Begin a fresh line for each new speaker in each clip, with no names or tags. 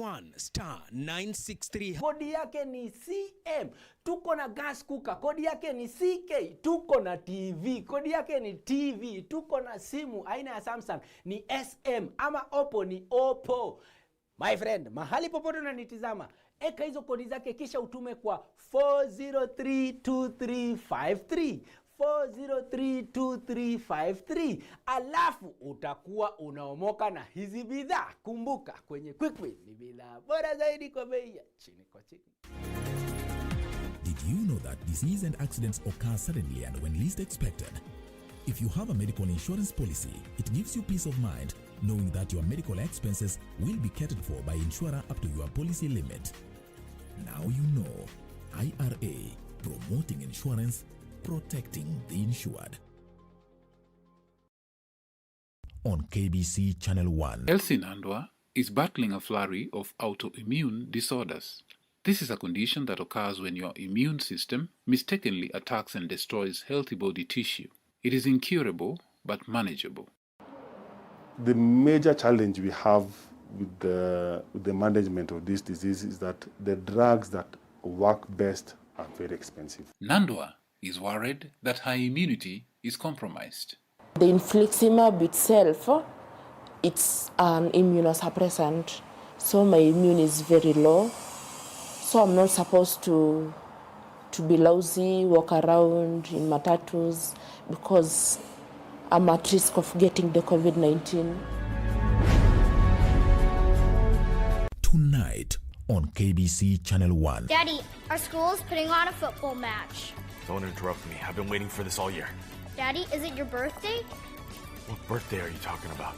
1*963.
Kodi yake ni CM. Tuko na gas cooker. Kodi yake ni CK. Tuko na TV. Kodi yake ni TV. Tuko na simu aina ya Samsung ni SM, ama Oppo ni Oppo. My friend, mahali popote unanitizama, eka hizo kodi zake kisha utume kwa 4032353. 4032353, alafu utakuwa unaomoka na hizi bidhaa. Kumbuka, kwenye Quickbit ni bidhaa bora zaidi kwa bei ya chini kwa chini.
Did you know that disease and accidents occur suddenly and when least expected? If you have a medical insurance policy, it gives you peace of mind knowing that your medical expenses will be catered for by insurer up to your policy limit. Now you know. IRA, promoting insurance, protecting the insured. On KBC Channel 1.
Elsie Nandwa is battling a flurry of autoimmune disorders. This is a condition that occurs when your immune system mistakenly attacks and destroys healthy body tissue. It is incurable but manageable.
The major challenge we have with the management of this disease is that the drugs that work best are very expensive.
Nandwa is worried that her immunity is compromised.
The infliximab itself, it's an immunosuppressant, so my immune is very low. So I'm not supposed to be lousy, walk around in matatus, because I'm at risk of getting the COVID-19.
Tonight on KBC Channel 1.
Daddy, our school is putting on a football match.
Don't interrupt me. I've been waiting for this all year.
Daddy, is it your birthday?
What birthday are you talking about?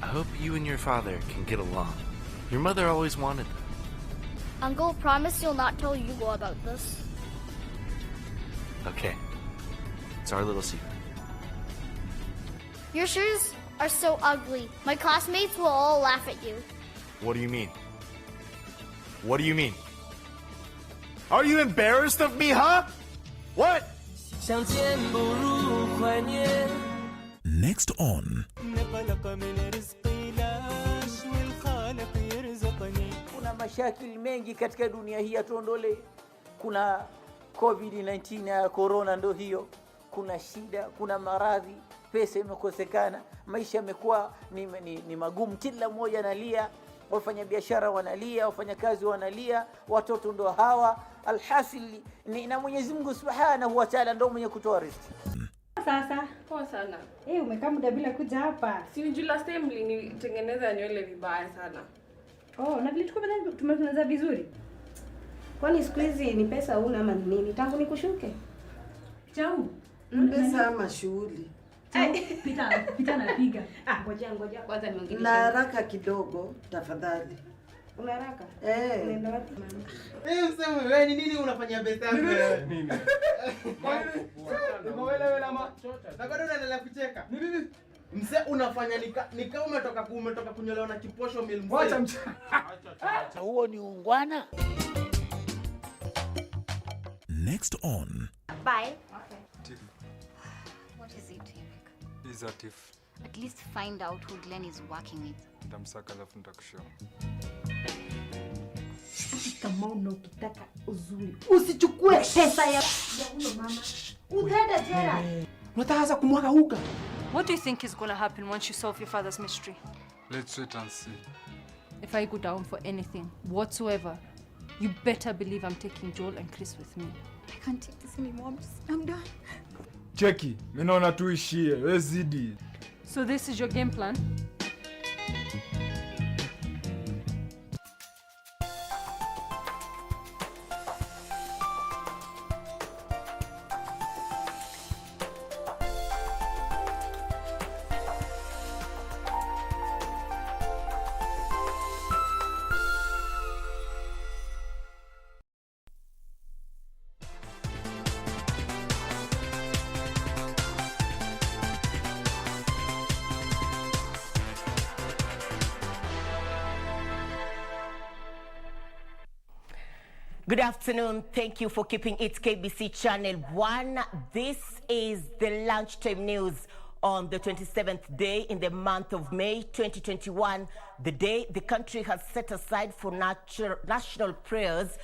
I hope you and your father can get along. Your mother always wanted that.
Uncle, promise you'll not tell Hugo about this.
Okay. It's our little secret.
Your shoes are so ugly. My classmates will all laugh at you.
What do you mean? What do you mean? Are you embarrassed of me, huh? What?
Next on.
Kuna mashakili mengi katika dunia hii, atuondole. Kuna COVID-19 ya corona, ndo hiyo. Kuna shida, kuna maradhi, pesa imekosekana, maisha yamekuwa ni magumu, kila mmoja analia. Wafanya biashara wanalia, wafanya kazi wanalia, watoto ndo hawa. Alhasili ni na Mwenyezi Mungu Subhanahu wa Ta'ala ndo mwenye kutoa riziki.
Sasa
poa sana.
Umekaa muda bila kuja hapa.
Si unajua last time nilitengeneza nywele vibaya sana.
Na vile tumetengeneza vizuri. Kwani siku hizi ni pesa una ama nini? Tangu nikushuke. Chau.
Pesa ama shughuli.
Pita napiga. Ngoja kwanza niongee.
Na haraka kidogo tafadhali.
Una haraka?
Unaenda wapi?
Msema wewe ni nini unafanya pesa yako wewe? Nini? Wewe lama. Na bado unaendelea kucheka. Ni nini? Mse unafanya nika umetoka kunyolewa na kiposho mil mzee. Acha mchana.
Huo ni ungwana.
Next on.
Bye.
Tiff.
What is it, Eric?
He's a Tiff.
At least find out who Glenn is working with.
Nitamsaka alafu nitakushow.
Kama unataka uzuri, usichukue pesa ya huyo mama. Utaenda jela.
Unataka kumwaga huka.
What do you think is going to happen once you solve your father's mystery?
Let's wait and see.
If I go down for anything whatsoever, you better believe I'm taking Joel and Chris with me.
I can't take this anymore. I'm done.
Cheki, mimi naona tuishie. Wewe zidi.
So this is your game plan?
Good afternoon. Thank you for keeping it KBC Channel 1. This is the lunchtime news on the 27th day in the month of May 2021, the day the country has set aside for national prayers.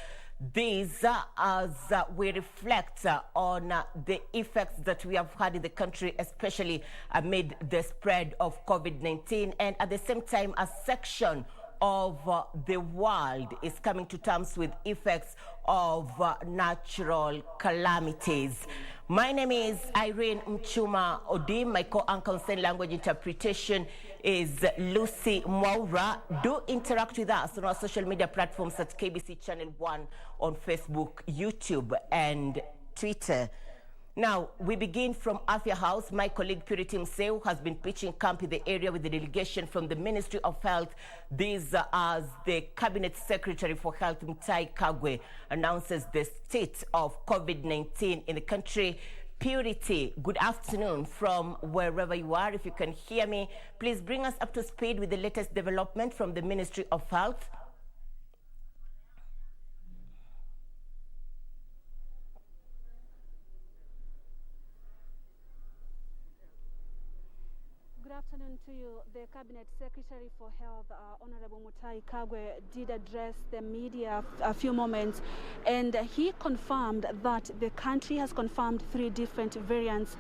These as we reflect on the effects that we have had in the country, especially amid the spread of COVID-19, and at the same time a section of the world is coming to terms with effects of natural calamities. My name is Irene Muchuma Odim. My co-anchor on sign language interpretation is Lucy Mwaura. Do interact with us on our social media platforms at KBC Channel 1 on Facebook, YouTube, and Twitter. Now, we begin from Afya House. My colleague Purity Mseu has been pitching camp in the area with the delegation from the Ministry of Health. This as the Cabinet Secretary for Health, Mutahi Kagwe, announces the state of COVID-19 in the country. Purity, good afternoon from wherever you are. If you can hear me, please bring us up to speed with the latest development from the Ministry of Health.
Good afternoon to you. The Cabinet Secretary for Health, Honorable Mutahi Kagwe, did address the media a few moments, and he confirmed that the country has confirmed 3 different variants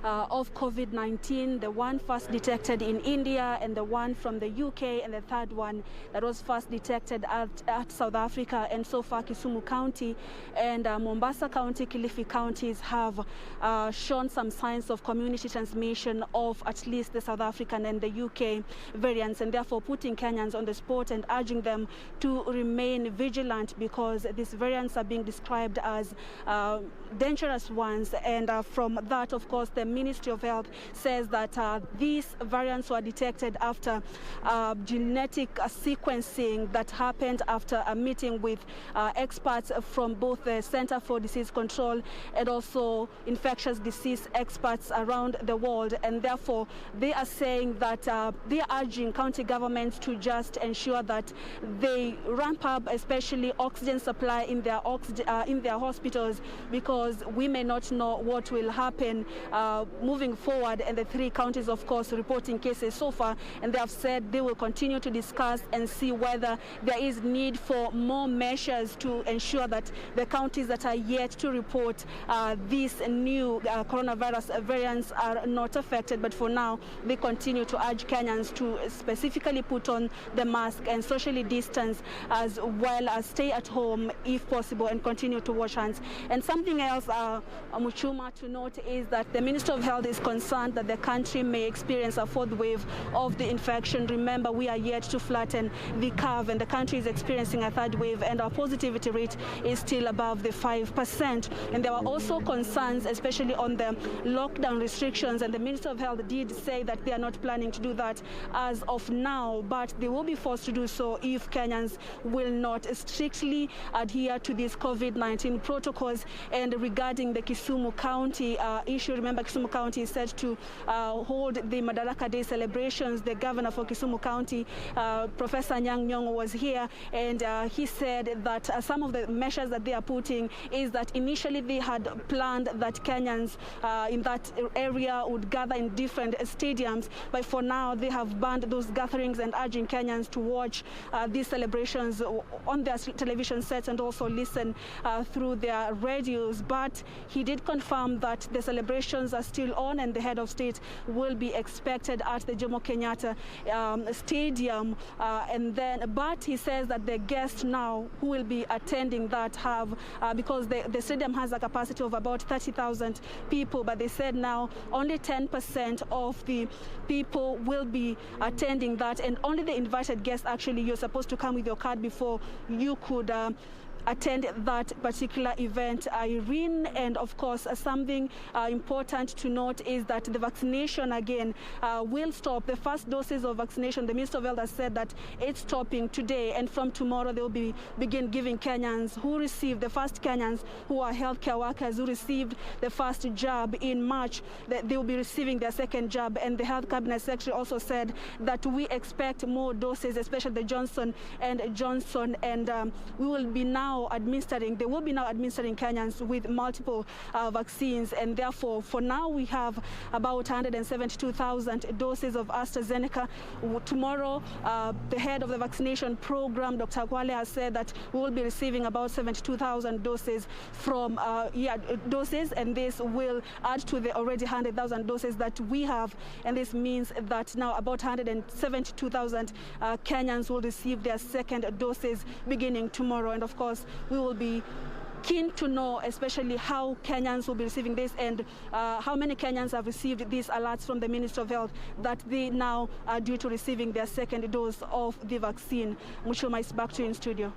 of COVID-19, the one first detected in India, and the one from the UK, and the third one that was first detected at South Africa. And so far, Kisumu County and Mombasa County, Kilifi counties have shown some signs of community transmission of at least the South African and the UK variants, and therefore putting Kenyans on the spot and urging them to remain vigilant, because these variants are being described as dangerous ones. And from that, of course, the Ministry of Health says that these variants were detected after genetic sequencing that happened after a meeting with experts from both the Center for Disease Control and also infectious disease experts around the world. And therefore, they are saying that they are urging county governments to just ensure that they ramp up, especially oxygen supply in their hospitals, because we may not know what will happen moving forward. And the 3 counties, of course, reporting cases so far, and they have said they will continue to discuss and see whether there is need for more measures to ensure that the counties that are yet to report these new coronavirus variants are not affected. But for now, they continue to urge Kenyans to specifically put on the mask and socially distance, as well as stay at home if possible, and continue to wash hands. And something else, Muchuma, to note is that the Minister of Health is concerned that the country may experience a 4th wave of the infection. Remember, we are yet to flatten the curve, and the country is experiencing a 3rd wave, and our positivity rate is still above the 5%. And there were also concerns, especially on the lockdown restrictions, and the Minister of Health did say that they are not planning to do that as of now, but they will be forced to do so if Kenyans will not strictly adhere to these COVID-19 protocols. And regarding the Kisumu County issue, remember, Kisumu County is set to hold the Madaraka Day celebrations. The governor for Kisumu County, Professor Anyang' Nyong'o, was here, and he said that some of the measures that they are putting is that initially they had planned that Kenyans in that area would gather in different stadiums, but for now they have banned those gatherings and urging Kenyans to watch these celebrations on their television sets and also listen through their radios. But he did confirm that the celebrations are still on, and the head of state will be expected at the Jomo Kenyatta Stadium. But he says that the guests now who will be attending that have, because the stadium has a capacity of about 30,000 people, but they said now only 10% of the people will be attending that, and only the invited guests. Actually, you're supposed to come with your card before you could attend that particular event, Irene. And of course, something important to note is that the vaccination again will stop. The first doses of vaccination, the Minister of Health has said that it's stopping today, and from tomorrow they'll begin giving Kenyans who received the first Kenyans who are healthcare workers who received the first jab in March, that they will be receiving their second jab. And the Health Cabinet Secretary also said that we expect more doses, especially the Johnson & Johnson, and we will be now now administering Kenyans with multiple vaccines, and therefore for now we have about 172,000 doses of AstraZeneca. Tomorrow, the head of the vaccination program, Dr. Kwale, has said that we will be receiving about 72,000 doses from doses, and this will add to the already 100,000 doses that we have, and this means that now about 172,000 Kenyans will receive their second doses beginning tomorrow. And of course, we will be keen to know especially how Kenyans will be receiving this, and how many Kenyans have received these alerts from the Ministry of Health that they now are due to receiving their second dose of the vaccine. Muchuma, is back to you in studio.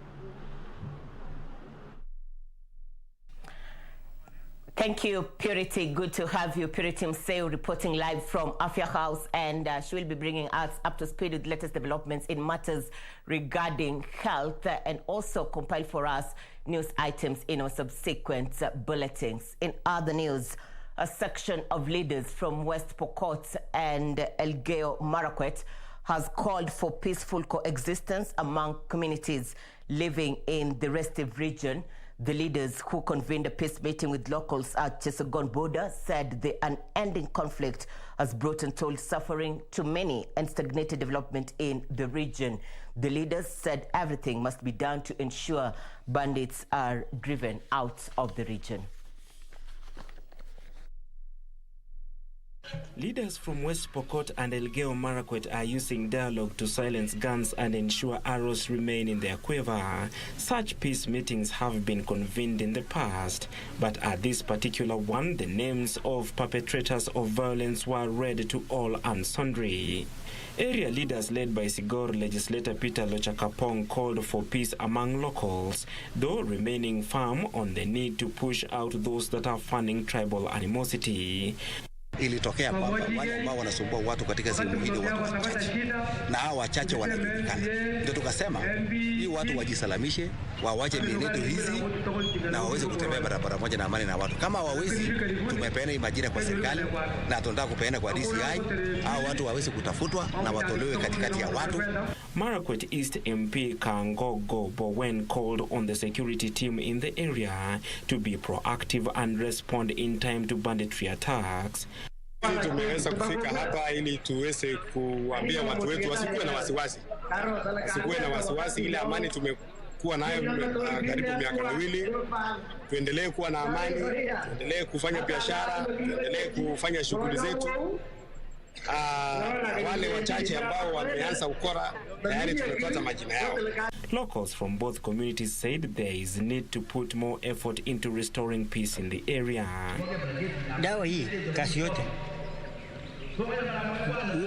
Thank you, Purity. Good to have you. Purity Mseu reporting live from Afya House, and she will be bringing us up to speed with latest developments in matters regarding health, and also compile for us news items in our subsequent bulletins. In other news, a section of leaders from West Pokot and Elgeyo Marakwet has called for peaceful coexistence among communities living in the restive region. The leaders who convened a peace meeting with locals at Chesagon border said the unending conflict has brought untold suffering to many and stagnated development in the region. The leaders said everything must be done to ensure bandits are driven out of the region.
Leaders from West Pokot and Elgeyo Marakwet are using dialogue to silence guns and ensure arrows remain in their quiver. Such peace meetings have been convened in the past, but at this particular one, the names of perpetrators of violence were read to all and sundry. Area leaders led by Sigor legislator Peter Lochakapong called for peace among locals, though remaining firm on the need to push out those that are fanning tribal animosity.
Ilitokea kwamba wale ambao wanasumbua watu katika sehemu hili watu wachache, na hao wachache wanajulikana. Ndio tukasema hii watu wajisalamishe, wawache mienendo hizi na waweze kutembea barabara moja na amani na watu. Kama hawawezi, tumepeana hii majira kwa serikali na tunataka kupeana kwa DCI, hao watu waweze kutafutwa na watolewe katikati ya watu.
Marakwet East MP Kangogo Bowen called on the security team in the area to be proactive and respond in time to banditry attacks.
Tumeweza kufika hapa ili tuweze kuambia watu wetu wasikuwe na wasiwasi. Wasikuwe na wasiwasi, ile amani tumekuwa nayo karibu miaka miwili. Tuendelee kuwa na amani, tuendelee kufanya biashara, tuendelee kufanya shughuli zetu. Wale wachache ambao wameanza ukora tayari tumepata majina yao.
Locals from both communities said there is need to put more effort into restoring peace in the area.
Dawa hii kasi yote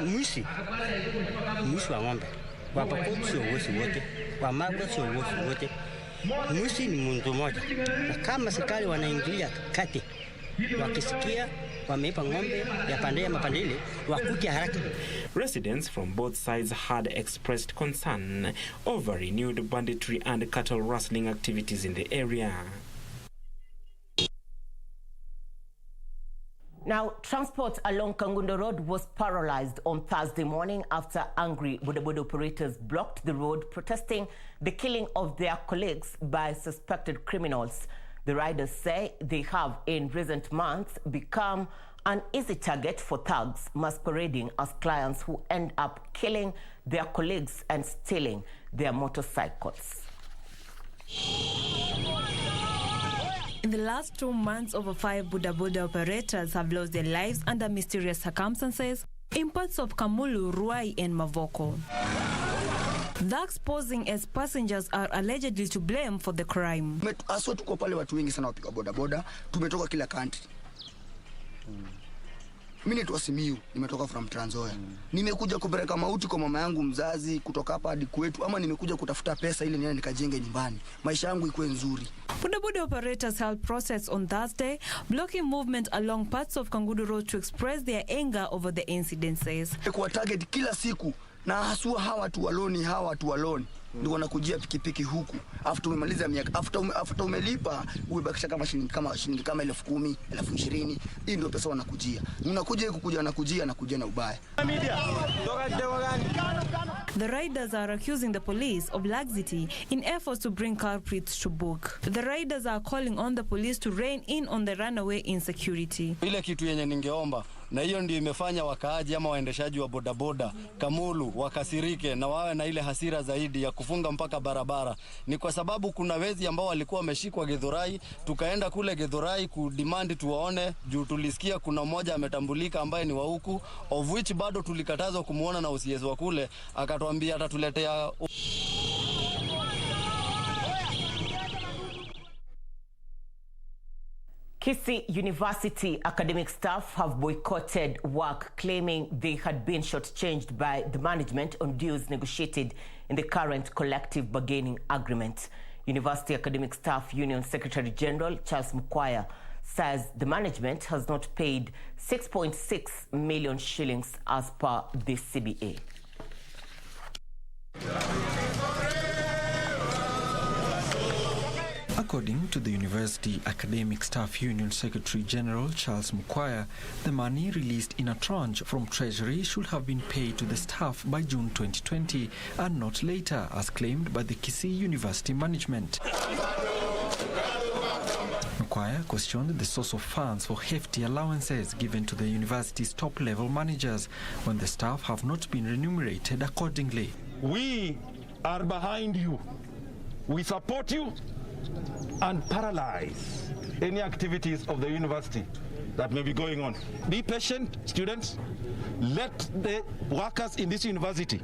mwishi wa ng'ombe, Wapokot sio wezi wote, Wamagwa sio wezi wote. Mwishi ni mtu mmoja, na kama serikali wanaingilia kati, wakisikia wameipa ng'ombe ya pande ya mapandile wakuje haraka.
Residents from both sides had expressed concern over renewed banditry and cattle rustling activities in the area.
Now, transport along Kangundo Road was paralyzed on Thursday morning after angry bodaboda operators blocked the road protesting the killing of their colleagues by suspected criminals. The riders say they have in recent months become an easy target for thugs masquerading as clients who end up killing their colleagues and stealing their motorcycles.
In the last 2 months, over 5 bodaboda operators have lost their lives under mysterious circumstances in parts of KAMULU, Ruai, and Mavoko. Thugs posing as passengers are allegedly to blame for the crime.
Aswa tuko pale watu wengi sana wapika bodaboda, tumetoka kila country. Mimi ni Simiyu, nimetoka from Trans Nzoia. Nimekuja kupeleka mauti kwa mama yangu mzazi kutoka hapa hadi kwetu, ama nimekuja kutafuta pesa ili niende nikajenge nyumbani. Maisha yangu ikuwe nzuri.
Bodaboda operators held protests on Thursday, blocking movement along parts of Kangundo Road to express their anger over the incidences.
Kwa target kila siku na hasua hawa watu waloni. Ndio wanakujia pikipiki huku. After umemaliza miaka, after umelipa, ubakisha kama shilingi kama 10,000, 20,000. Hii ndio pesa wanakujia. Unakuja na ubaya.
The riders are accusing the police of laxity in efforts to bring culprits to book. The riders are calling on the police to rein in on the runaway insecurity.
Ile kitu yenye ningeomba, na hiyo ndio imefanya wakaaji ama waendeshaji wa bodaboda Kamulu wakasirike na wawe na ile hasira zaidi ya kufunga mpaka barabara, ni kwa sababu kuna wezi ambao walikuwa wameshikwa Githurai. Tukaenda kule Githurai kudemand tuwaone, juu tulisikia kuna mmoja ametambulika ambaye ni wa huku, of which bado tulikatazwa kumuona na usiezi wa kule, akatuambia atatuletea.
KISII University academic staff have boycotted work, claiming they had been shortchanged by the management on dues negotiated in the current collective bargaining agreement. University Academic Staff Union Secretary General Charles Mukwaya says the management has not paid 6.6 million shillings as per the CBA.
According to the University Academic Staff Union Secretary General Charles Mukwaya, the money released in a tranche from Treasury should have been paid to the staff by June 2020 and not later, as claimed by the KISII University management. Mukwaya questioned the source of funds for hefty allowances given to the university's top-level managers when the staff have not been remunerated accordingly.
We are behind you. We support you and paralyze any activities of the university that may be going on. Be patient, students. Let the workers in this university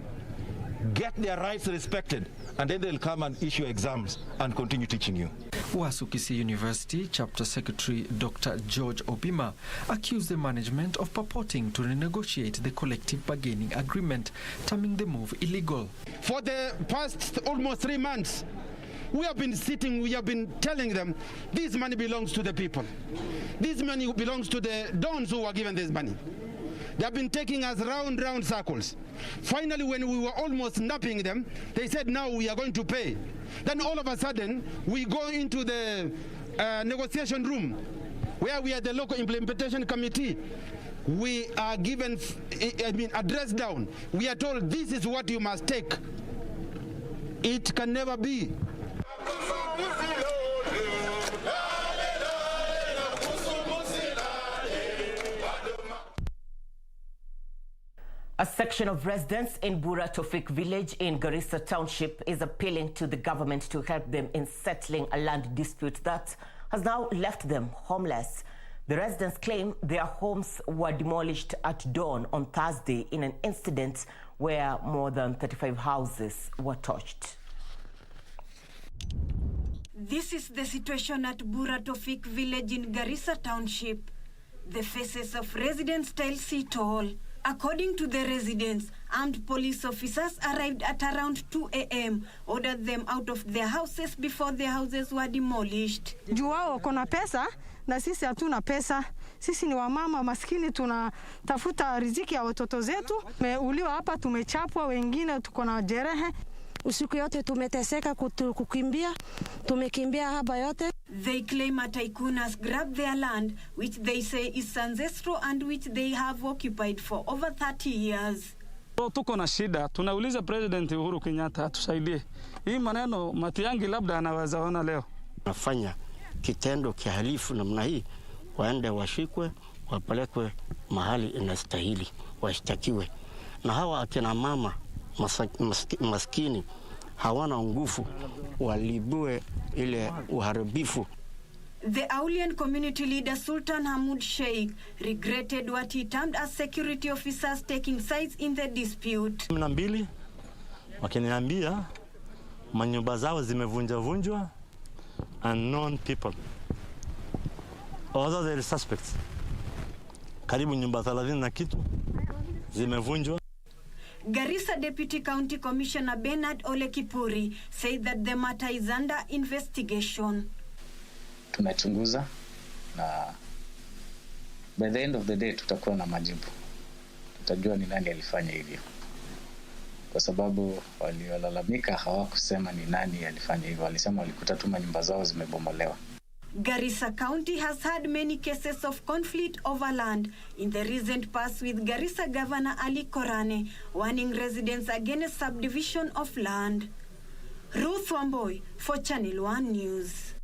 get their rights respected, and then they'll come and issue exams and continue teaching you.
WASU KISII University Chapter Secretary Dr. George Obima accused the management of purporting to renegotiate the collective bargaining agreement, terming the move illegal.
For the past almost 3 months, we have been telling them this money belongs to the people. This money belongs to the dons who were given this money. They have been taking us round circles. Finally, when we were almost napping them, they said, now we are going to pay. Then all of a sudden, we go into the negotiation room where we are the local implementation committee. We are given, addressed down. We are told this is what you must take. It can never be.
A section of residents in Bura Tofik village in Garissa Township is appealing to the government to help them in settling a land dispute that has now left them homeless. The residents claim their homes were demolished at dawn on Thursday in an incident where more than 35 houses were touched.
This is the situation at Bura Tofik village in Garissa Township. The faces of residents tell it all. According to the residents, armed police officers arrived at around 2 a.m., ordered them out of their houses before their houses were demolished.
Juu wao wako na pesa na sisi hatuna pesa. Sisi ni wamama maskini, tunatafuta riziki ya watoto zetu. Tumeuliwa hapa, tumechapwa, wengine tuko na jerehe. Usiku yote tumeteseka kukimbia, tumekimbia hapa yote.
They claim a tycoon has grabbed their land, which they say is ancestral and which they have occupied for over 30 years.
Tuko na shida, tunauliza President Uhuru Kenyatta atusaidie. Hii maneno Matiang'i labda anaweza ona leo.
Nafanya kitendo kihalifu namna hii, waende washikwe, wapelekwe mahali inastahili, washtakiwe. Na hawa akina mama maskini hawana nguvu, walibue ile uharibifu.
The Aulian community leader Sultan Hamoud Sheikh regretted what he termed as security officers taking sides in the dispute.
12 wakiniambia manyumba zao zimevunjwa unknown people. Although they are suspects. Karibu nyumba 30 na kitu zimevunjwa.
Garissa Deputy County Commissioner Bernard Ole Kipuri said that the matter is under investigation.
Tunachunguza na by the end of the day tutakuwa na majibu. Tutajua ni nani alifanya hivyo. Kwa sababu waliolalamika hawakusema ni nani alifanya hivyo. Walisema walikuta tu nyumba zao zimebomolewa.
Garissa County has had many cases of conflict over land in the recent past, with Garissa Governor Ali Korane warning residents against subdivision of land. Ruth Wamboy for Channel 1 News.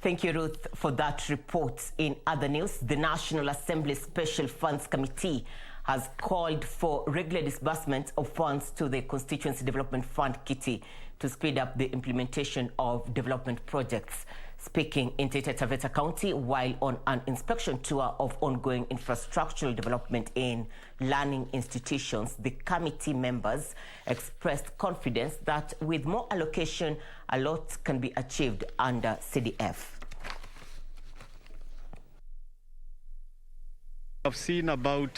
Thank you, Ruth, for that report. In other news, the National Assembly Special Funds Committee has called for regular disbursement of funds to the Constituency Development Fund KISII to speed up the implementation of development projects. Speaking in Taita Taveta County while on an inspection tour of ongoing infrastructural development in learning institutions, the committee members expressed confidence that with more allocation, a lot can be achieved under CDF.
I've seen about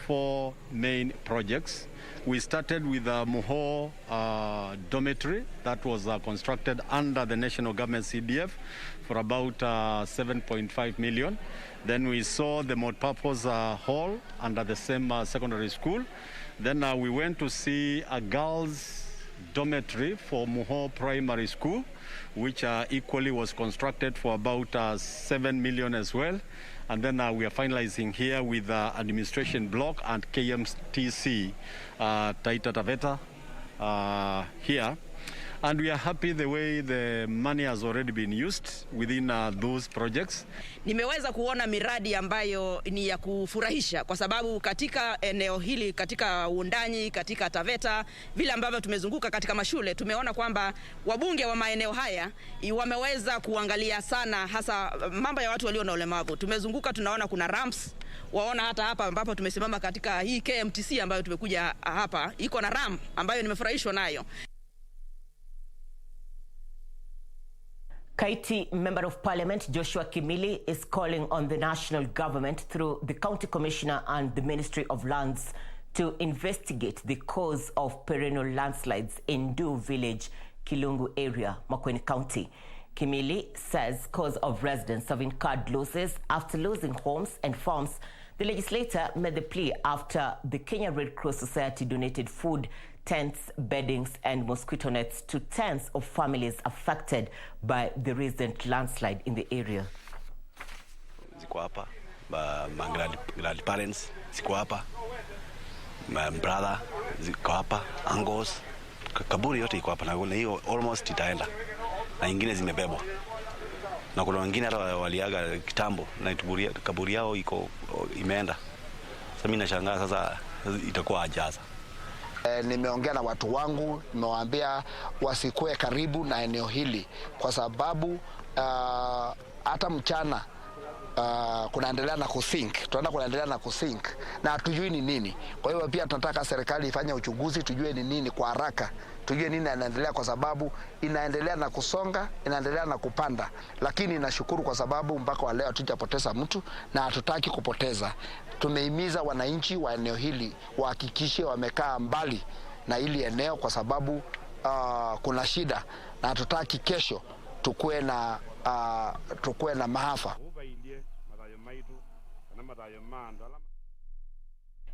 4 main projects. We started with the Muho dormitory that was constructed under the national government CDF for about 7.5 million. Then we saw the multi-purpose hall under the same secondary school. Then we went to see a girls' dormitory for Muho Primary School, which equally was constructed for about 7 million as well. And then we are finalizing here with administration block and KMTC Taita Taveta here. And we are happy the way the money has already been used within those projects.
Nimeweza kuona miradi ambayo ni ya kufurahisha kwa sababu katika eneo hili, katika Uundanyi, katika Taveta, vile ambavyo tumezunguka katika mashule, tumeona kwamba wabunge wa maeneo haya wameweza kuangalia sana hasa mambo ya watu walio na ulemavu. Tumezunguka, tunaona kuna ramps, waona hata hapa ambapo tumesimama katika hii KMTC ambayo tumekuja hapa, iko na ramp ambayo nimefurahishwa nayo.
KISII Member of Parliament Joshua Kimili is calling on the national government through the County Commissioner and the Ministry of Lands to investigate the cause of perennial landslides in Du Village, Kilungu area, Makueni County. Kimili says cause of residents have incurred losses after losing homes and farms. The legislator made the plea after the Kenya Red Cross Society donated food, tents, beddings, and mosquito nets to tens of families affected by the recent landslide in the area.
Ziko hapa, my grandparents ziko hapa, my brother ziko hapa, uncles, kaburi yote iko hapa, na hiyo almost itaenda, na ingine zimebebwa, na kuna wengine hata waliaga kitambo na kaburi yao iko imeenda. Sasa mimi nashangaa sasa itakuwa ajaza.
Nimeongea na watu wangu, nimewaambia wasikue karibu na eneo hili kwa sababu hata mchana kunaendelea na kusink, tunaenda kunaendelea na kusink na hatujui ni nini. Kwa hiyo pia tunataka serikali ifanye uchunguzi tujue ni nini kwa haraka, tujue nini inaendelea kwa sababu inaendelea na kusonga, inaendelea na kupanda. Lakini nashukuru kwa sababu mpaka wa leo hatujapoteza mtu na hatutaki kupoteza. Tumehimiza wananchi wa eneo hili wahakikishe wamekaa mbali na hili eneo kwa sababu kuna shida na hatutaki kesho tukue na maafa.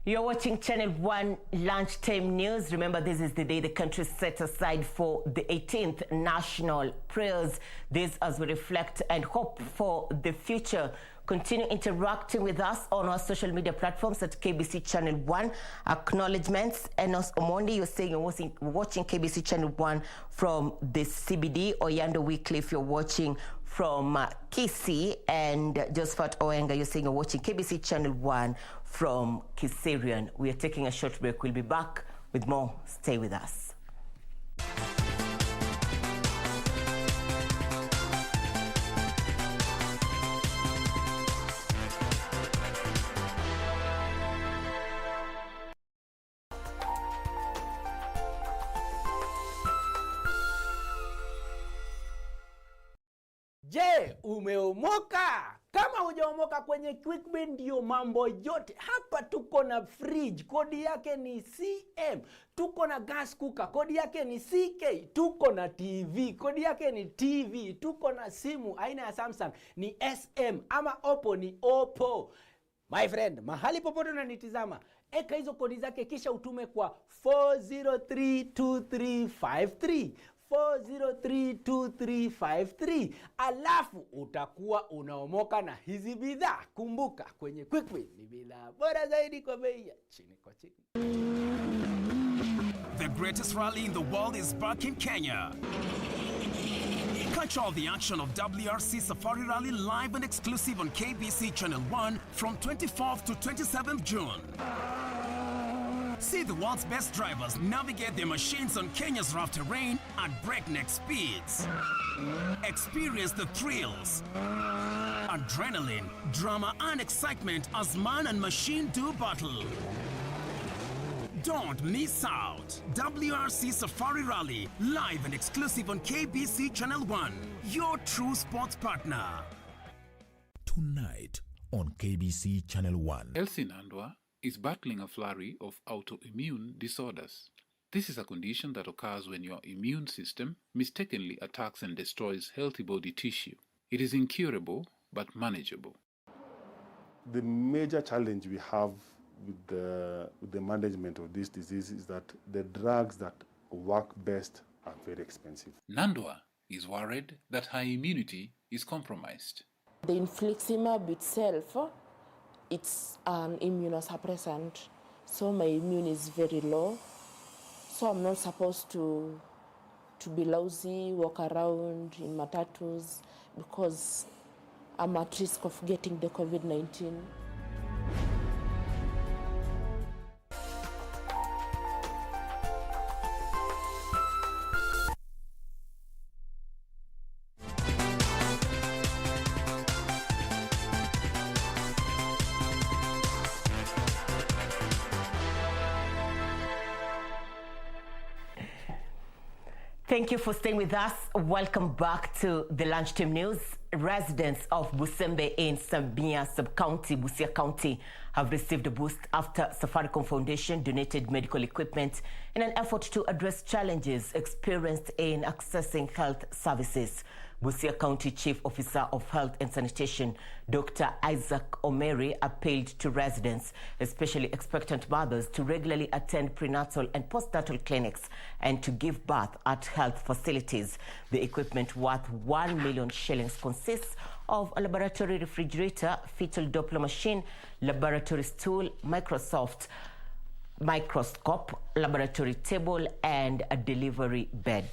You're watching Channel 1 Lunchtime News. Remember, this is the day the country set aside for the 18th National Prayers. This as we reflect and hope for the future. Continue interacting with us on our social media platforms at KBC Channel 1. Acknowledgements. Enos Omondi, you're saying you're watching KBC Channel 1 from the CBD. Oyando Weekly, if you're watching from KISII. And Josephat Oenga, you're saying you're watching KBC Channel 1 from KISII. We are taking a short break. We'll be back with more. Stay with us.
Je, umeomoka? Kama hujaomoka kwenye QuickBin ndio mambo yote. Hapa tuko na fridge, kodi yake ni CM. Tuko na gas cooker, kodi yake ni CK. Tuko na TV, kodi yake ni TV. Tuko na simu aina ya Samsung ni SM, ama Oppo ni Oppo. My friend, mahali popote unanitizama, eka hizo kodi zake kisha utume kwa 4032353. 4032353, alafu utakuwa unaomoka na hizi bidhaa. Kumbuka kwenye Quickbit ni bidhaa bora zaidi kwa bei ya chini kwa chini.
The greatest rally in the world is back in Kenya. Catch all the action of WRC Safari Rally live and exclusive on KBC Channel 1 from 24th to 27th June. See the world's best drivers navigate their machines on Kenya's rough terrain at breakneck speeds. Experience the thrills, adrenaline, drama and excitement as man and machine do battle. Don't miss out. WRC Safari Rally, live and exclusive on KBC Channel 1, your true sports partner.
Tonight on KBC Channel 1.
Elsie Nandwa is battling a flurry of autoimmune disorders. This is a condition that occurs when your immune system mistakenly attacks and destroys healthy body tissue. It is incurable but manageable.
The major challenge we have with the management of this disease is that the drugs that work best are very expensive.
Nandwa is worried that her immunity is compromised.
The infliximab itself, it's an immunosuppressant, so my immune is very low. So I'm not supposed to be lousy, walk around in matatus, because I'm at risk of getting the COVID-19.
Thank you for staying with us. Welcome back to the Lunchtime News. Residents of Busembe in Sambia Sub-County, Busia County, have received a boost after Safaricom Foundation donated medical equipment in an effort to address challenges experienced in accessing health services. Busia County Chief Officer of Health and Sanitation, Dr. Isaac Omeri, appealed to residents, especially expectant mothers, to regularly attend prenatal and postnatal clinics and to give birth at health facilities. The equipment worth 1 million shillings consists of a laboratory refrigerator, fetal Doppler machine, laboratory stool, microscope, laboratory table, and a delivery bed.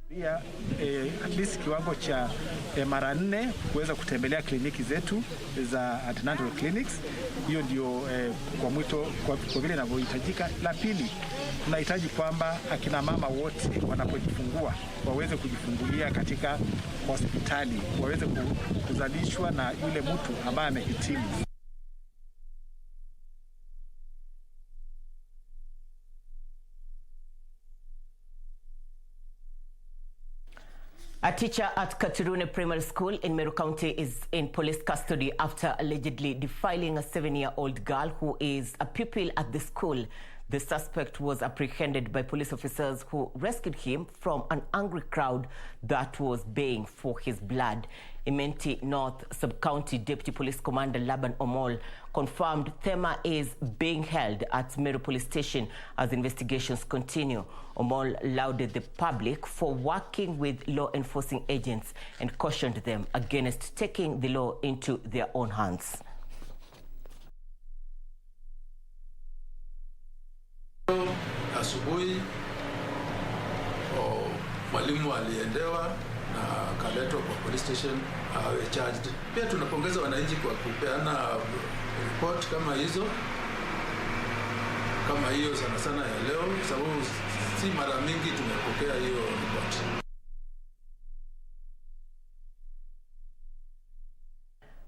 Pia at least kiwango cha mara 4 kuweza kutembelea kliniki zetu za antenatal clinics. Hiyo ndio kwa mwito kwa vile inavyohitajika. La pili, tunahitaji kwamba akina mama wote wanapojifungua waweze kujifungulia katika hospitali, waweze kuzalishwa na yule mtu ambaye amehitimu.
A teacher at Katurune Primary School in Meru County is in police custody after allegedly defiling a 7-year-old girl who is a pupil at the school. The suspect was apprehended by police officers who rescued him from an angry crowd that was baying for his blood. Imenti North Sub-County Deputy Police Commander Laban Omol confirmed Thema is being held at Meru Police Station as investigations continue. Omol lauded the public for working with law enforcing agents and cautioned them against taking the law into their own hands.
Asubuhi mwalimu aliendewa na akaletwa kwa police station awe charged. Pia tunapongeza wananchi kwa kupeana report kama hizo, kama hiyo sana sana ya leo, sababu si mara mingi tumepokea hiyo report.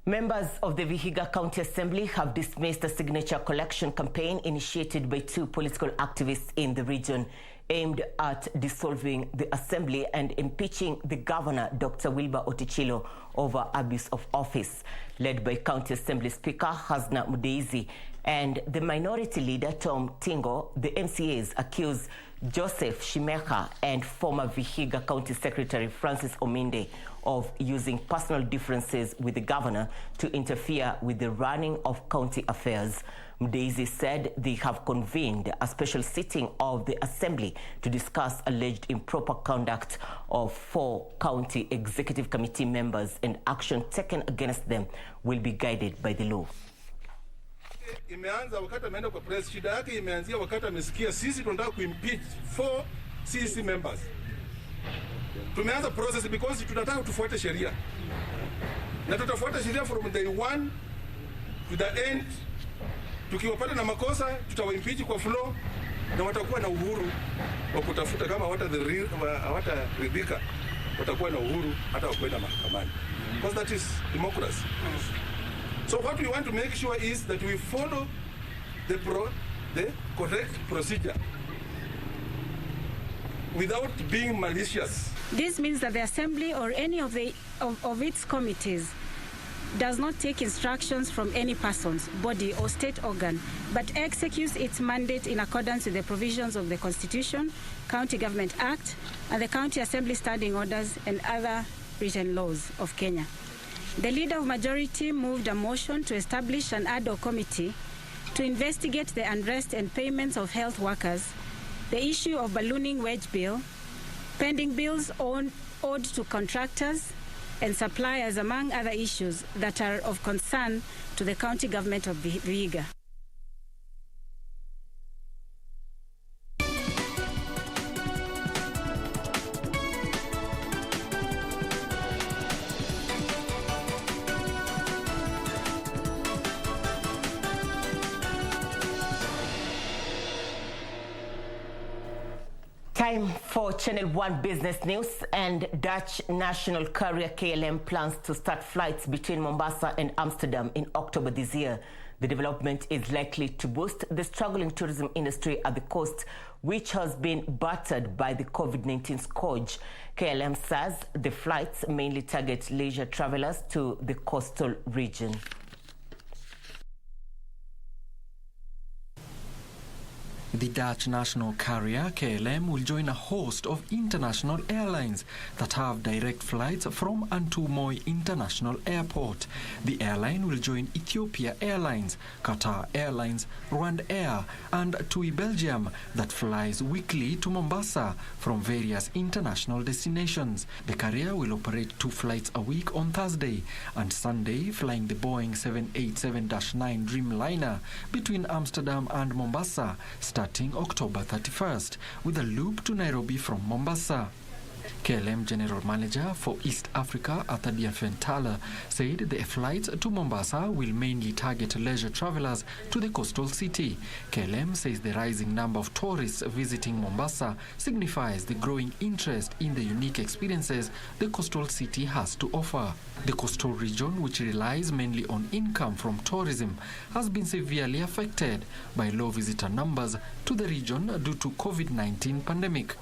Members of the VIHIGA County Assembly have dismissed a signature collection campaign initiated by 2 political activists in the region aimed at dissolving the assembly and impeaching the governor, Dr. Wilbur Otichilo, over abuse of office. Led by County Assembly Speaker Hasna Mudeizi and the minority leader Tom Tingo, the MCAs accuse Joseph Shimeha and former VIHIGA County Secretary Francis Ominde of using personal differences with the governor to interfere with the running of county affairs. Mdeizi said they have convened a special sitting of the Assembly to discuss alleged improper conduct of 4 county executive committee members, and action taken against them will be guided by the law.
Imeanza wakati ameenda kwa press, shida yake imeanzia wakati amesikia sisi tunataka kuimpeach 4 CC members. Tumeanza process because tunataka tufuate sheria. Na tutafuata sheria from day 1 to the end. Tukiwapata na makosa tutawaimpeach kwa floor na watakuwa na uhuru wa kutafuta kama hawataridhika, watakuwa na uhuru hata wakwenda mahakamani. Because that is democracy. So what we want to make sure is that we follow the correct procedure without being malicious.
This means that the Assembly or any of its committees does not take instructions from any person's body or state organ, but executes its mandate in accordance with the provisions of the Constitution, County Government Act, and the County Assembly Standing Orders and other written laws of Kenya. The Leader of Majority moved a motion to establish an ad hoc committee to investigate the unrest and payments of health workers, the issue of ballooning wage bill, pending bills owed to contractors and suppliers, among other issues that are of concern to the county government of VIHIGA.
Time for Channel 1 Business News. And Dutch national carrier KLM plans to start flights between Mombasa and Amsterdam in October this year. The development is likely to boost the struggling tourism industry at the coast, which has been battered by the COVID-19 scourge. KLM says the flights mainly target leisure travelers to the coastal region.
The Dutch national carrier KLM will join a host of international airlines that have direct flights from and to Moi International Airport. The airline will join Ethiopia Airlines, Qatar Airlines, RwandAir, and TUI Belgium that flies weekly to Mombasa from various international destinations. The carrier will operate 2 flights a week on Thursday and Sunday, flying the Boeing 787-9 Dreamliner between Amsterdam and Mombasa, starting October 31st, with a loop to Nairobi from Mombasa. KLM General Manager for East Africa, Athadia Fentala, said the flights to Mombasa will mainly target leisure travelers to the coastal city. KLM says the rising number of tourists visiting Mombasa signifies the growing interest in the unique experiences the coastal city has to offer. The coastal region, which relies mainly on income from tourism, has been severely affected by low visitor numbers to the region due to COVID-19 pandemic.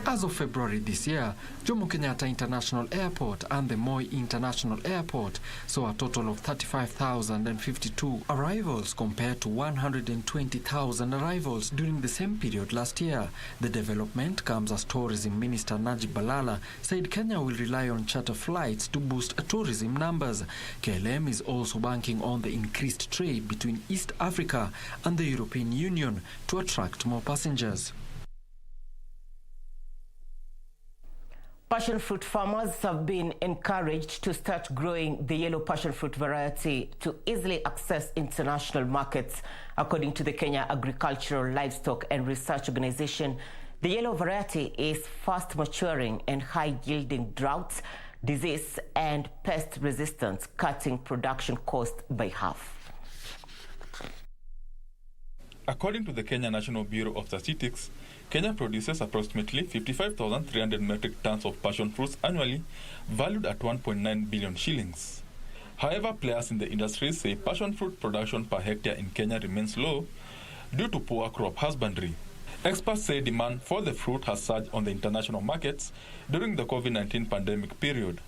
As of February this year, Jomo Kenyatta International Airport and the Moi International Airport saw a total of 35,052 arrivals compared to 120,000 arrivals during the same period last year. The development comes as Tourism Minister Najib Balala said Kenya will rely on charter flights to boost tourism numbers. KLM is also banking on the increased trade between East Africa and the European Union to attract more passengers.
Passion fruit farmers have been encouraged to start growing the yellow passion fruit variety to easily access international markets. According to the Kenya Agricultural, Livestock and Research Organization, the yellow variety is fast maturing and high-yielding drought, disease and pest resistance, cutting production cost by half.
According to the Kenya National Bureau of Statistics, Kenya produces approximately 55,300 metric tons of passion fruits annually, valued at 1.9 billion shillings. However, players in the industry say passion fruit production per hectare in Kenya remains low due to poor crop husbandry. Experts say demand for the fruit has surged on the international markets during the COVID-19 pandemic period.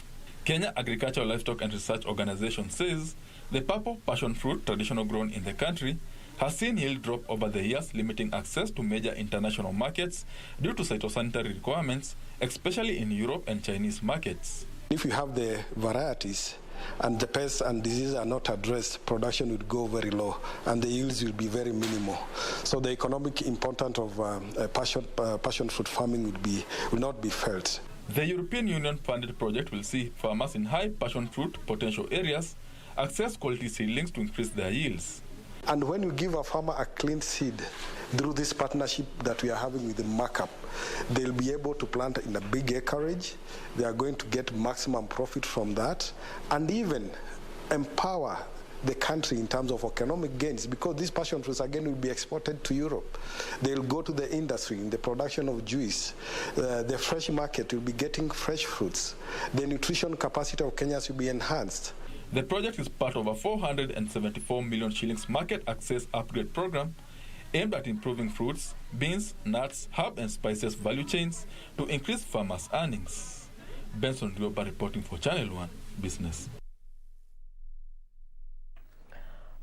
Kenya Agricultural, Livestock and Research Organization says the purple passion fruit, traditional grown in the country, has seen yield drop over the years, limiting access to major international markets due to phytosanitary requirements, especially in Europe and Chinese markets.
If you have the varieties and the pests and diseases are not addressed, production would go very low and the yields will be very minimal. So the economic importance of passion fruit farming will not be felt.
The European Union funded project will see farmers in high passion fruit potential areas access quality seedlings to increase their yields.
And when you give a farmer a clean seed through this partnership that we are having with the markup, they'll be able to plant in a big acreage. They are going to get maximum profit from that and even empower the country in terms of economic gains, because these passion fruits again will be exported to Europe. They'll go to the industry in the production of juice. The fresh market will be getting fresh fruits. The nutrition capacity of Kenyans will be enhanced.
The project is part of a 474 million shillings market access upgrade program aimed at improving fruits, beans, nuts, herb and spices value chains to increase farmers' earnings. Benson Global reporting for Channel 1 Business.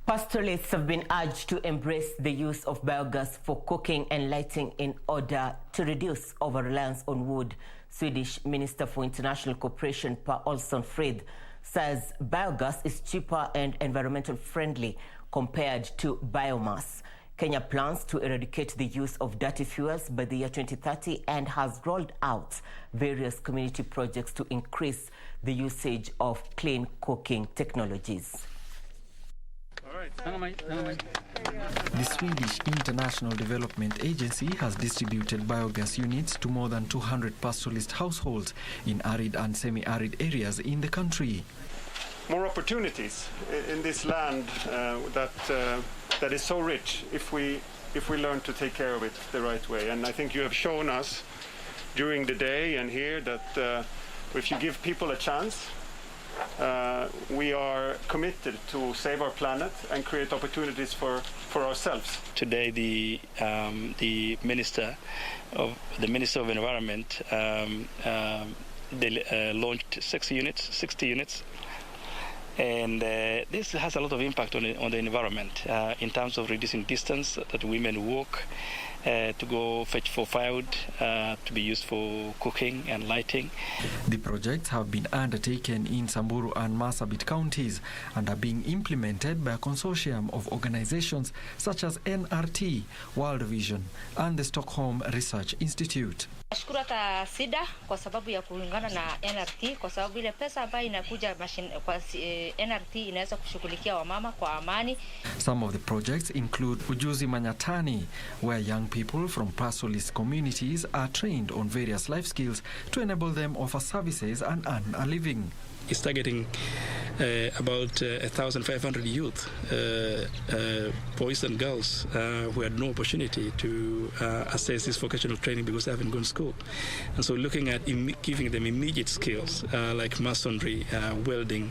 Pastoralists have been urged to embrace the use of biogas for cooking and lighting in order to reduce over-reliance on wood. Swedish Minister for International Cooperation Per Olsson Frid says biogas is cheaper and environmental friendly compared to biomass. Kenya plans to eradicate the use of dirty fuels by the year 2030 and has rolled out various community projects to increase the usage of clean cooking technologies.
The Swedish International Development Agency has distributed biogas units to more than 200 pastoralist households in arid and semi-arid areas in the country.
More opportunities in this land that is so rich if we learn to take care of it the right way. And I think you have shown us during the day and here that if you give people a chance, we are committed to save our planet and create opportunities for ourselves.
Today, the Minister of Environment they launched 60 units, and this has a lot of impact on the environment in terms of reducing distance that women walk to go fetch for firewood to be used for cooking and lighting.
The projects have been undertaken in Samburu and Marsabit counties and are being implemented by a consortium of organizations such as NRT, World Vision and the Stockholm Research Institute.
Nashukuru hata SIDA kwa sababu ya kuungana na NRT kwa sababu ile pesa ambayo inakuja kwa NRT inaweza kushughulikia wamama kwa amani.
Some of the projects include Ujuzi Manyatani, where young people from pastoralist communities are trained on various life skills to enable them offer services and earn a living.
It's targeting about 1,500 youth, boys and girls who had no opportunity to access this vocational training because they haven't gone to school. And so looking at giving them immediate skills like masonry, welding.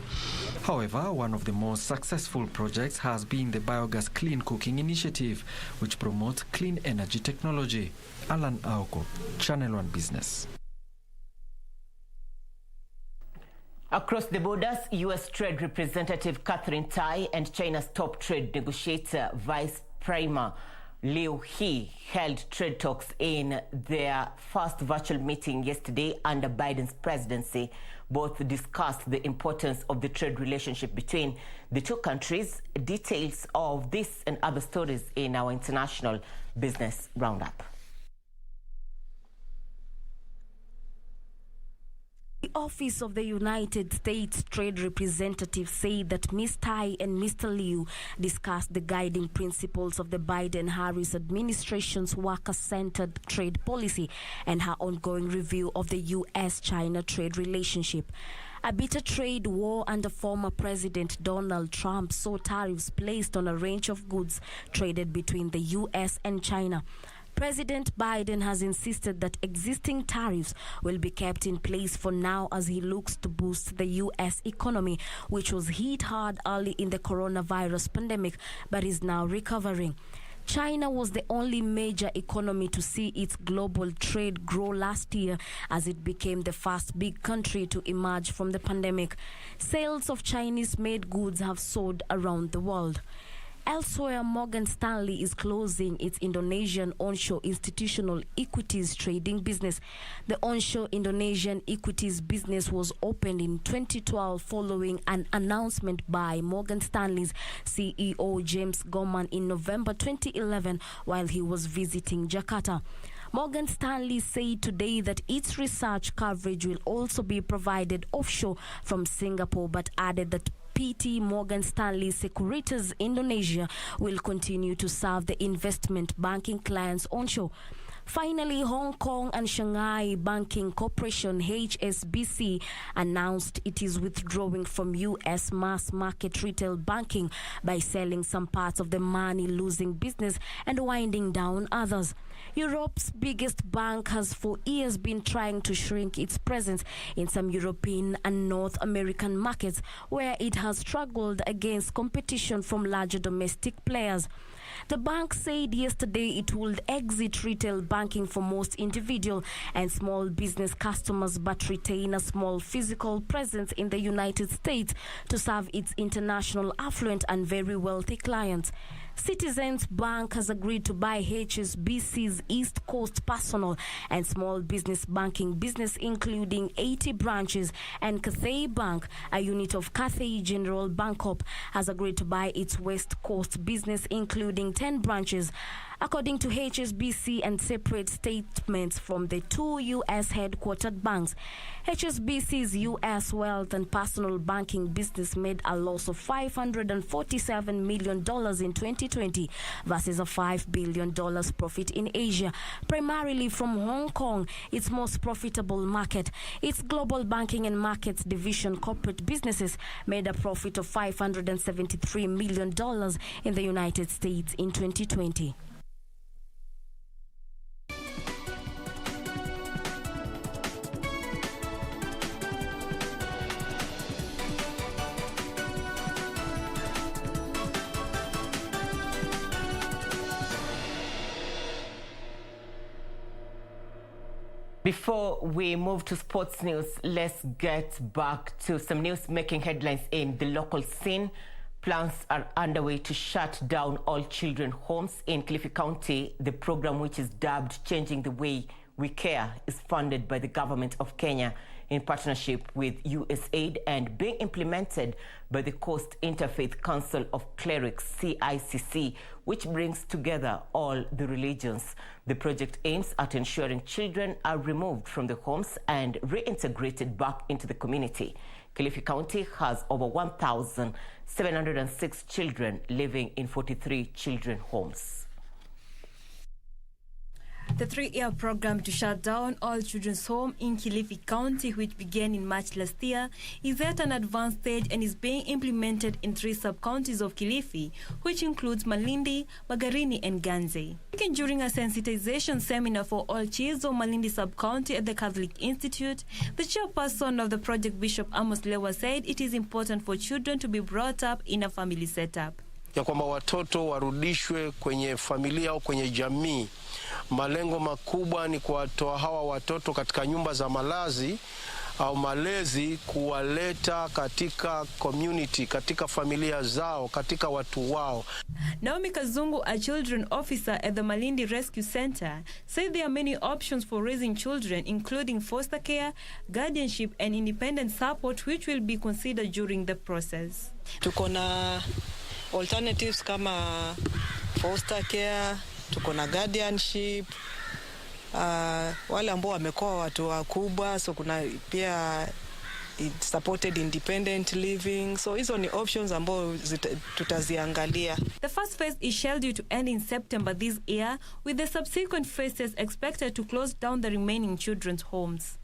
However, one of the most successful projects has been the Biogas Clean Cooking Initiative, which promotes clean energy technology. Alan Aoko, Channel 1 Business.
Across the borders, U.S. Trade Representative Catherine Tai and China's top trade negotiator, Vice Premier Liu He, held trade talks in their first virtual meeting yesterday under Biden's presidency. Both discussed the importance of the trade relationship between the two countries. Details of this and other stories in our international business roundup.
The Office of the United States Trade Representative said that Ms. Tai and Mr. Liu discussed the guiding principles of the Biden-Harris administration's worker-centered trade policy and her ongoing review of the U.S.-China trade relationship. A bitter trade war under former President Donald Trump saw tariffs placed on a range of goods traded between the U.S. and China. President Biden has insisted that existing tariffs will be kept in place for now as he looks to boost the U.S. economy, which was hit hard early in the coronavirus pandemic but is now recovering. China was the only major economy to see its global trade grow last year as it became the first big country to emerge from the pandemic. Sales of Chinese-made goods have soared around the world. Elsewhere, Morgan Stanley is closing its Indonesian onshore institutional equities trading business. The onshore Indonesian equities business was opened in 2012 following an announcement by Morgan Stanley's CEO James Gorman in November 2011 while he was visiting Jakarta. Morgan Stanley said today that its research coverage will also be provided offshore from Singapore, but added that PT Morgan Stanley Securities Indonesia will continue to serve the investment banking clients onshore. Finally, Hong Kong and Shanghai Banking Corporation HSBC announced it is withdrawing from U.S. mass market retail banking by selling some parts of the money-losing business and winding down others. Europe's biggest bank has for years been trying to shrink its presence in some European and North American markets where it has struggled against competition from larger domestic players. The bank said yesterday it would exit retail banking for most individual and small business customers but retain a small physical presence in the United States to serve its international affluent and very wealthy clients. Citizens Bank has agreed to buy HSBC's East Coast personal and small business banking business, including 80 branches, and KISII Bank, a unit of KISII General Bancorp, has agreed to buy its West Coast business, including 10 branches. According to HSBC and separate statements from the two U.S. headquartered banks, HSBC's U.S. wealth and personal banking business made a loss of $547 million in 2020 versus a $5 billion profit in Asia, primarily from Hong Kong, its most profitable market. Its global banking and markets division corporate businesses made a profit of $573 million in the United States in 2020.
Before we move to sports news, let's get back to some news making headlines in the local scene. Plans are underway to shut down all children homes in Kilifi County. The program, which is dubbed Changing the Way We Care, is funded by the government of Kenya in partnership with USAID and being implemented by the Coast Interfaith Council of Clerics, CICC, which brings together all the religions. The project aims at ensuring children are removed from the homes and reintegrated back into the community. Kilifi County has over 1,706 children living in 43 children homes.
The 3-year program to shut down all children's homes in Kilifi County, which began in March last year, is at an advanced stage and is being implemented in 3 sub-counties of Kilifi, which includes Malindi, Magarini, and Ganze. Speaking during a sensitization seminar for all chiefs of Malindi sub-county at the Catholic Institute, the chairperson of the project, Bishop Amos Lewa, said it is important for children to be brought up in a family setup.
Ya kwamba watoto warudishwe kwenye familia au kwenye jamii. Malengo makubwa ni kuwatoa hawa watoto katika nyumba za malazi au malezi, kuwaleta katika community, katika familia zao, katika watu wao.
Naomi Kazungu, a children officer at the Malindi Rescue Center, said there are many options for raising children, including foster care, guardianship, and independent support, which will be considered during the process.
Tuko na alternatives kama foster care, tuko na guardianship, wale ambao wamekuwa watu wakubwa, so kuna pia supported independent living. So hizo ni options ambao tutaziangalia.
The first phase is scheduled to end in September this year, with the subsequent phases expected to close down the remaining children's homes.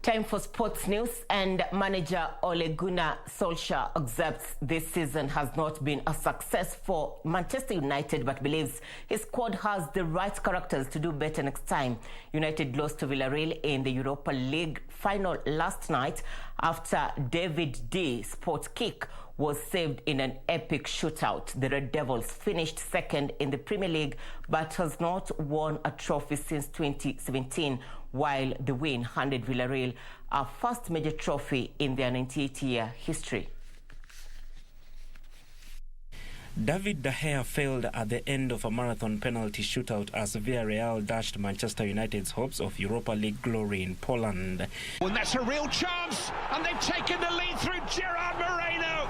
Time for sports news, and manager Ole Gunnar Solskjaer accepts this season has not been a success for Manchester United, but believes his squad has the right characters to do better next time. United lost to Villarreal in the Europa League final last night after David D. Sports kick was saved in an epic shootout. The Red Devils finished second in the Premier League but has not won a trophy since 2017, while the win handed Villarreal a first major trophy in their 98-year history.
David De Gea failed at the end of a marathon penalty shootout as Villarreal dashed Manchester United's hopes of Europa League glory in Poland.
And that's a real chance, and they've taken the lead through Gerard Moreno.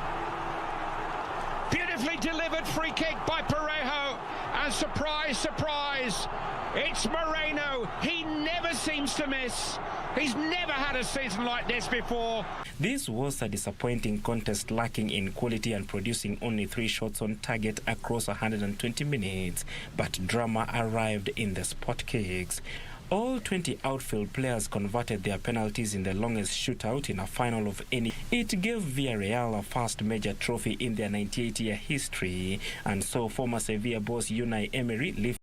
Beautifully delivered free kick by Parejo, and surprise, surprise, it's Moreno. He never seems to miss. He's never had a season like this before.
This was a disappointing contest, lacking in quality and producing only 3 shots on target across 120 minutes. But drama arrived in the spot kicks. All 20 outfield players converted their penalties in the longest shootout in a final of any. It gave Villarreal a first major trophy in their 98-year history, and so former Sevilla boss Unai Emery lifted